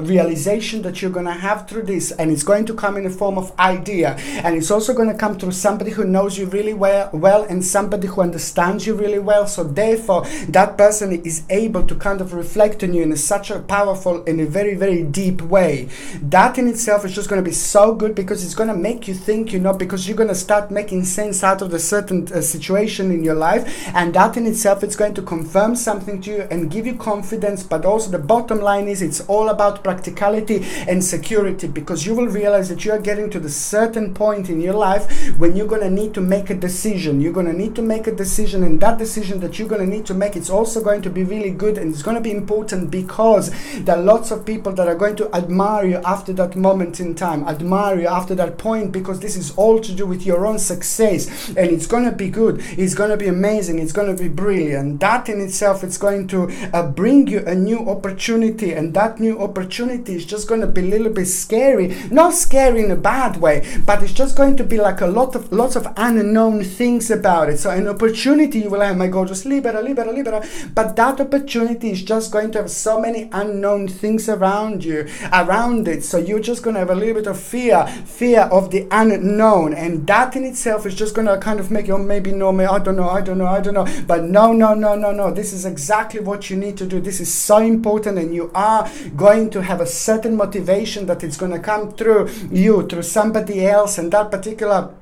realization that you're going to have through this, and it's going to come in the form of idea. And it's also going to come through somebody who knows you really well and somebody who understands you really well. So therefore, that person is able to kind of reflect on you in such a powerful, in a very, very deep way. That in itself is just going to be so good, because it's going to make you think, you know, because you're going to start making sense out of the certain situation in your life, and that in itself is going to confirm something to you and give you confidence. But also the bottom line is, it's all about practicality and security, because you will realize that you are getting to the certain point in your life when you're going to need to make a decision. You're going to need to make a decision, and that decision that you're going to need to make, it's also going to be really good, and it's going to be important, because there are lots of people that are going going to admire you after that moment in time, admire you after that point, because this is all to do with your own success, and it's going to be good, it's going to be amazing, it's going to be brilliant. That in itself is going to bring you a new opportunity, and that new opportunity is just going to be a little bit scary, not scary in a bad way, but it's just going to be like lots of unknown things about it. So an opportunity you will have, my gorgeous Libra, but that opportunity is just going to have so many unknown things around it, so you're just going to have a little bit of fear of the unknown, and that in itself is just going to kind of make you, maybe no, I don't know, but no, this is exactly what you need to do. This is so important, and you are going to have a certain motivation that it's going to come through you, through somebody else, and that particular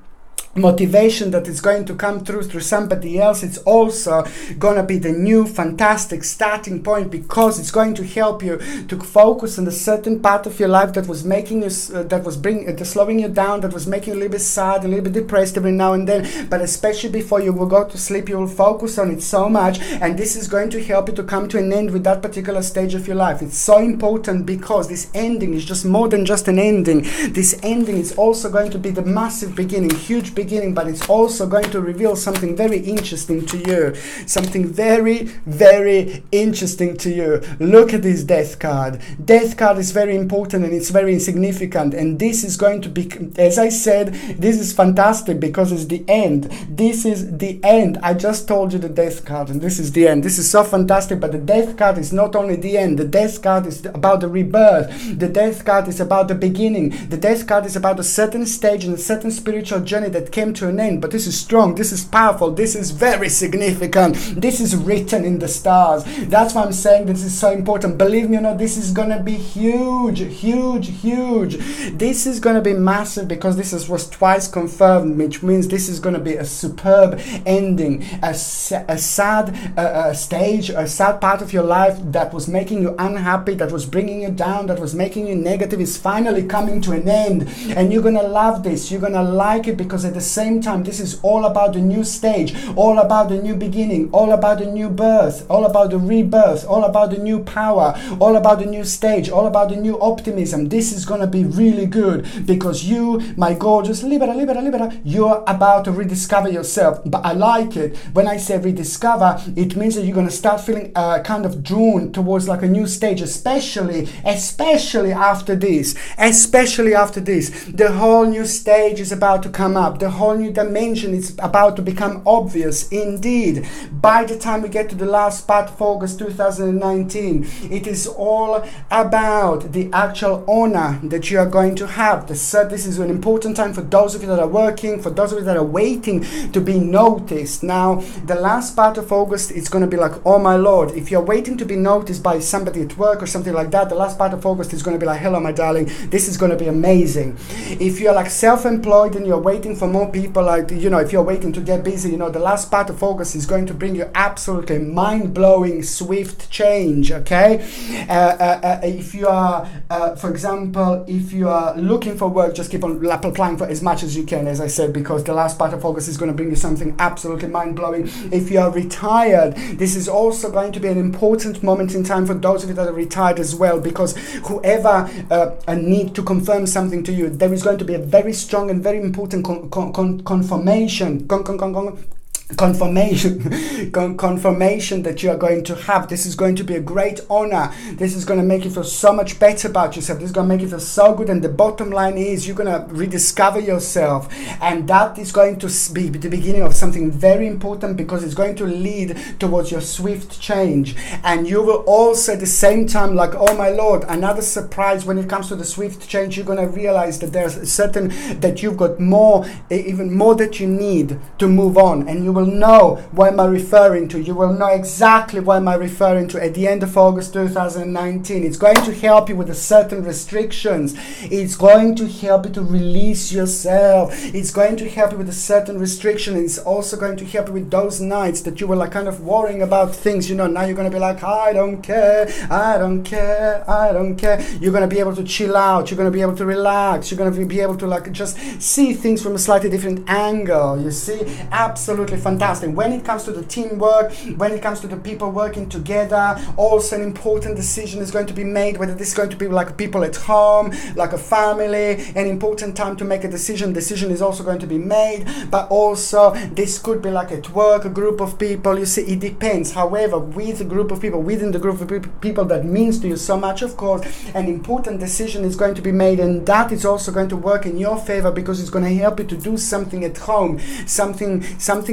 motivation that is going to come through somebody else, it's also going to be the new fantastic starting point, because it's going to help you to focus on a certain part of your life that was making you slowing you down, that was making you a little bit sad, a little bit depressed every now and then, but especially before you will go to sleep, you will focus on it so much, and this is going to help you to come to an end with that particular stage of your life. It's so important, because this ending is just more than just an ending. This ending is also going to be the massive beginning, huge beginning, but it's also going to reveal something very interesting to you, something very, very interesting to you. Look at this death card. Death card is very important, and it's very insignificant, and this is going to be, as I said, this is fantastic because it's the end. This is the end. I just told you the death card, and this is the end. This is so fantastic, but the death card is not only the end. The death card is about the rebirth. The death card is about the beginning. The death card is about a certain stage and a certain spiritual journey that came to an end. But this is strong, this is powerful, this is very significant, this is written in the stars. That's why I'm saying this is so important. Believe me or not, this is gonna be huge. This is gonna be massive, because this was twice confirmed, which means this is gonna be a superb ending. A sad stage, a sad part of your life that was making you unhappy, that was bringing you down, that was making you negative, is finally coming to an end, and you're gonna love this, you're gonna like it, because at the same time this is all about the new stage, all about the new beginning, all about the new birth, all about the rebirth, all about the new power, all about the new stage, all about the new optimism. This is gonna be really good, because you, my gorgeous Libra, you're about to rediscover yourself. But I like it when I say rediscover, it means that you're gonna start feeling kind of drawn towards like a new stage, especially after this, the whole new stage is about to come up, the whole new dimension is about to become obvious. Indeed, by the time we get to the last part of August 2019, it is all about the actual honor that you are going to have. This is an important time for those of you that are working, for those of you that are waiting to be noticed. Now, the last part of August, it's going to be like, oh my Lord, if you're waiting to be noticed by somebody at work or something like that, the last part of August is going to be like, hello my darling, this is going to be amazing. If you're like self-employed and you're waiting for more people, like, you know, if you're waiting to get busy, you know, the last part of August is going to bring you absolutely mind-blowing swift change. Okay, if you are for example, if you are looking for work, just keep on applying for as much as you can, as I said, because the last part of August is going to bring you something absolutely mind-blowing. If you are retired, this is also going to be an important moment in time for those of you that are retired as well, because whoever need to confirm something to you, there is going to be a very strong and very important confirmation that you are going to have. This is going to be a great honor. This is going to make you feel so much better about yourself. This is going to make you feel so good, and the bottom line is you're going to rediscover yourself, and that is going to be the beginning of something very important, because it's going to lead towards your swift change. And you will also at the same time, like, oh my Lord, another surprise when it comes to the swift change. You're going to realize that there's certain, that you've got more, even more that you need to move on, and you will know what am I referring to. You will know exactly what am I referring to at the end of August 2019. It's going to help you with the certain restrictions. It's going to help you to release yourself. It's going to help you with a certain restriction. It's also going to help you with those nights that you were like kind of worrying about things. You know, now you're going to be like, I don't care. You're going to be able to chill out. You're going to be able to relax. You're going to be able to like just see things from a slightly different angle. You see, absolutely fantastic. When it comes to the teamwork, when it comes to the people working together, also an important decision is going to be made, whether this is going to be like people at home, like a family, an important time to make a decision. Decision is also going to be made, but also this could be like at work, a group of people. You see, it depends. However, with a group of people, within the group of people that means to you so much, of course, an important decision is going to be made, and that is also going to work in your favor because it's going to help you to do something at home. Something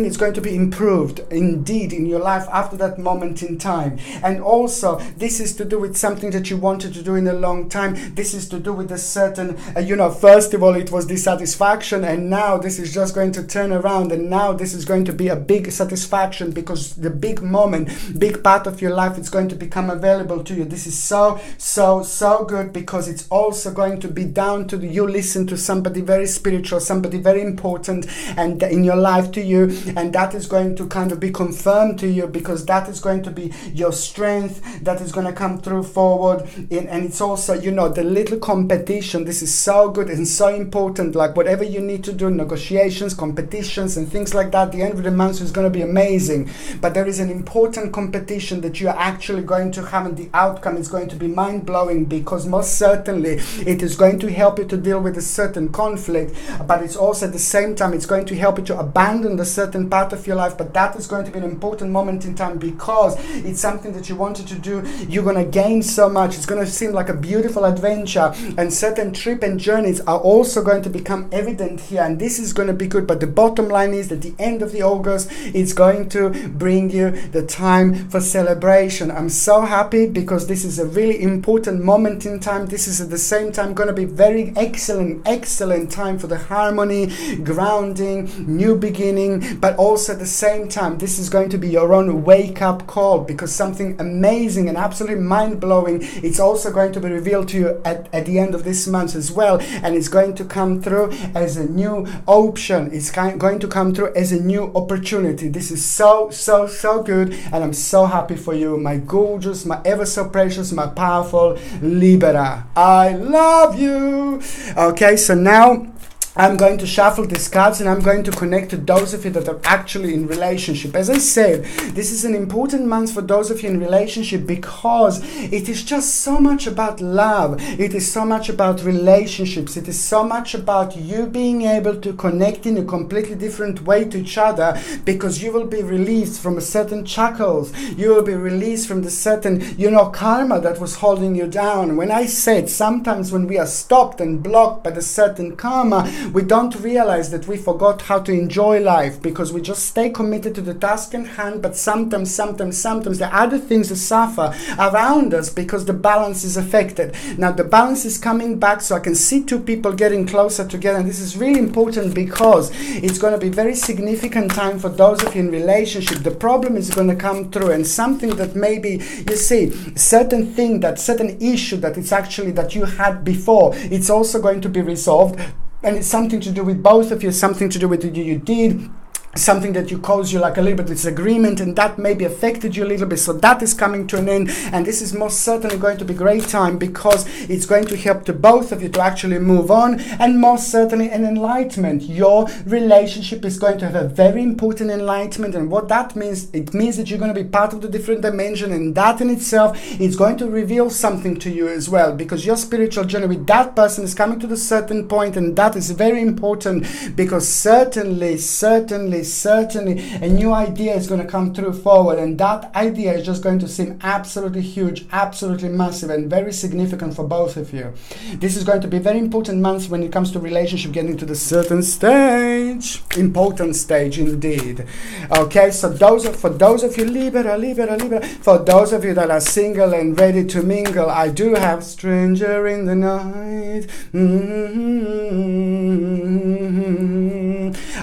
is going to be improved indeed in your life after that moment in time. And also, this is to do with something that you wanted to do in a long time. This is to do with a certain, first of all, it was dissatisfaction, and now this is just going to turn around, and now this is going to be a big satisfaction because the big moment, big part of your life is going to become available to you. This is so good because it's also going to be down to you listen to somebody very spiritual, somebody very important and in your life to you, and that is going to kind of be confirmed to you because that is going to be your strength that is going to come through forward and it's also, the little competition. This is so good and so important, like whatever you need to do, negotiations, competitions and things like that, the end of the month is going to be amazing, but there is an important competition that you are actually going to have, and the outcome is going to be mind-blowing because most certainly it is going to help you to deal with a certain conflict, but it's also at the same time it's going to help you to abandon a certain part of your life. But that is going to be an important moment in time because it's something that you wanted to do. You're going to gain so much. It's going to seem like a beautiful adventure, and certain trip and journeys are also going to become evident here, and this is going to be good. But the bottom line is that the end of the August is going to bring you the time for celebration. I'm so happy because this is a really important moment in time. This is at the same time going to be very excellent time for the harmony, grounding, new beginning, but also at the same time this is going to be your own wake-up call because something amazing and absolutely mind-blowing, it's also going to be revealed to you at the end of this month as well, and it's going to come through as a new option. It's going to come through as a new opportunity. This is so good, and I'm so happy for you, my gorgeous, my ever so precious, my powerful Libra. I love you. Okay, so now I'm going to shuffle these cards and I'm going to connect to those of you that are actually in relationship. As I said, this is an important month for those of you in relationship because it is just so much about love. It is so much about relationships. It is so much about you being able to connect in a completely different way to each other because you will be released from a certain shackles. You will be released from the certain, karma that was holding you down. When I said sometimes when we are stopped and blocked by the certain karma, we don't realize that we forgot how to enjoy life because we just stay committed to the task in hand, but sometimes there are other things that suffer around us because the balance is affected. Now the balance is coming back, so I can see two people getting closer together, and this is really important because it's going to be very significant time for those of you in relationship. The problem is going to come through, and something that maybe, certain issue that it's actually that you had before, it's also going to be resolved. And it's something to do with both of you, something to do with you did, something that you caused you like a little bit disagreement, and that maybe affected you a little bit, so that is coming to an end, and this is most certainly going to be a great time because it's going to help to both of you to actually move on, and most certainly an enlightenment. Your relationship is going to have a very important enlightenment, and what that means, it means that you're going to be part of the different dimension, and that in itself is going to reveal something to you as well, because your spiritual journey with that person is coming to the certain point, and that is very important because certainly a new idea is going to come through forward, and that idea is just going to seem absolutely huge, absolutely massive, and very significant for both of you. This is going to be a very important month when it comes to relationship getting to the certain stage, important stage indeed. Okay, so for those of you Libra, for those of you that are single and ready to mingle, I do have stranger in the night.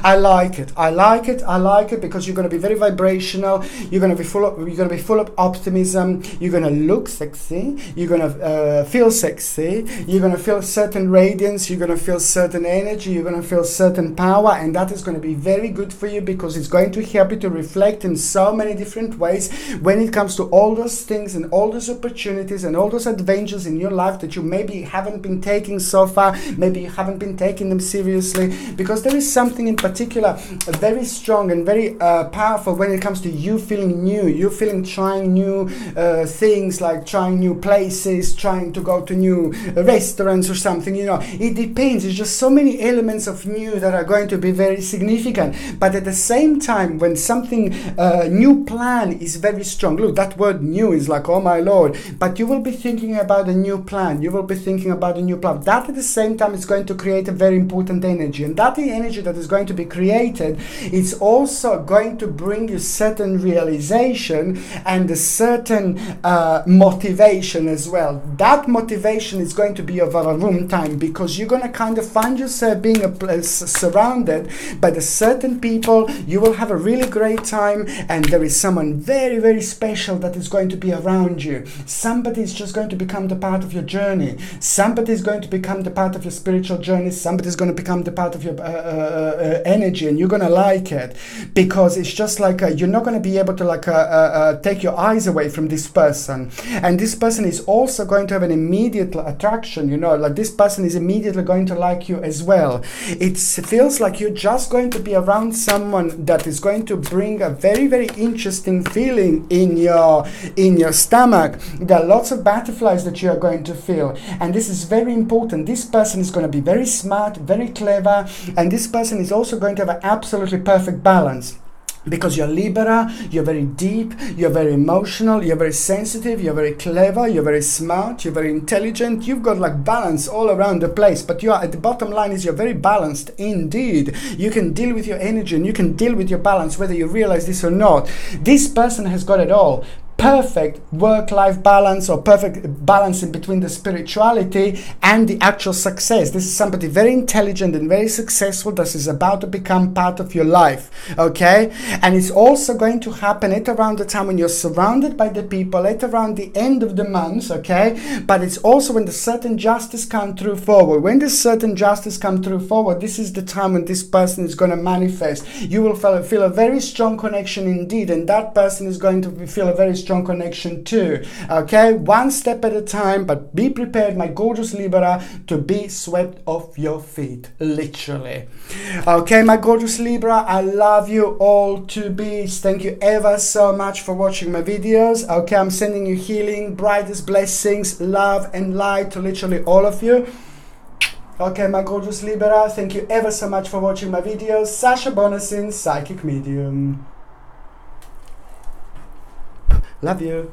I like it because you're going to be very vibrational. You're going to be full of optimism. You're going to look sexy. You're going to feel sexy. You're going to feel certain radiance. You're going to feel certain energy. You're going to feel certain power, and that is going to be very good for you because it's going to help you to reflect in so many different ways when it comes to all those things and all those opportunities and all those adventures in your life that you maybe haven't been taking so far. Maybe you haven't been taking them seriously because there is something in particular particular very strong and very powerful when it comes to you feeling new, you feeling trying new things, like trying new places, trying to go to new restaurants or something, you know. It depends. It's just so many elements of new that are going to be very significant. But at the same time, when something new plan is very strong, look, that word new is like, oh my lord, but you will be thinking about a new plan, you will be thinking about a new plan. That at the same time is going to create a very important energy, and that the energy that is going to be created is also going to bring you certain realization and a certain motivation as well. That motivation is going to be of a room time, because you're going to kind of find yourself being surrounded by the certain people. You will have a really great time, and there is someone very, very special that is going to be around you. Somebody is just going to become the part of your journey. Somebody is going to become the part of your spiritual journey. Somebody is going to become the part of your energy, and you're going to like it, because it's just like you're not going to be able to like take your eyes away from this person. And this person is also going to have an immediate attraction, you know, like this person is immediately going to like you as well. It feels like you're just going to be around someone that is going to bring a very, very interesting feeling in your stomach. There are lots of butterflies that you are going to feel, and this is very important. This person is going to be very smart, very clever, and this person is also going to have an absolutely perfect balance. Because you're Libra, you're very deep, you're very emotional, you're very sensitive, you're very clever, you're very smart, you're very intelligent. You've got like balance all around the place. But you are, at the bottom line is, you're very balanced indeed. You can deal with your energy and you can deal with your balance, whether you realize this or not. This person has got it all. Perfect work-life balance, or perfect balance in between the spirituality and the actual success. This is somebody very intelligent and very successful that is about to become part of your life, okay? And it's also going to happen at around the time when you're surrounded by the people, at around the end of the month, okay? But it's also when the certain justice come through forward. When the certain justice come through forward, this is the time when this person is going to manifest. You will feel a very strong connection indeed, and that person is going to feel a very strong connection too, okay? One step at a time, but be prepared, my gorgeous Libra, to be swept off your feet, literally. Okay, my gorgeous Libra, I love you all to bits. Thank you ever so much for watching my videos. Okay, I'm sending you healing, brightest blessings, love and light to literally all of you. Okay, my gorgeous Libra, thank you ever so much for watching my videos. Sasha Bonasin, Psychic Medium. Love you.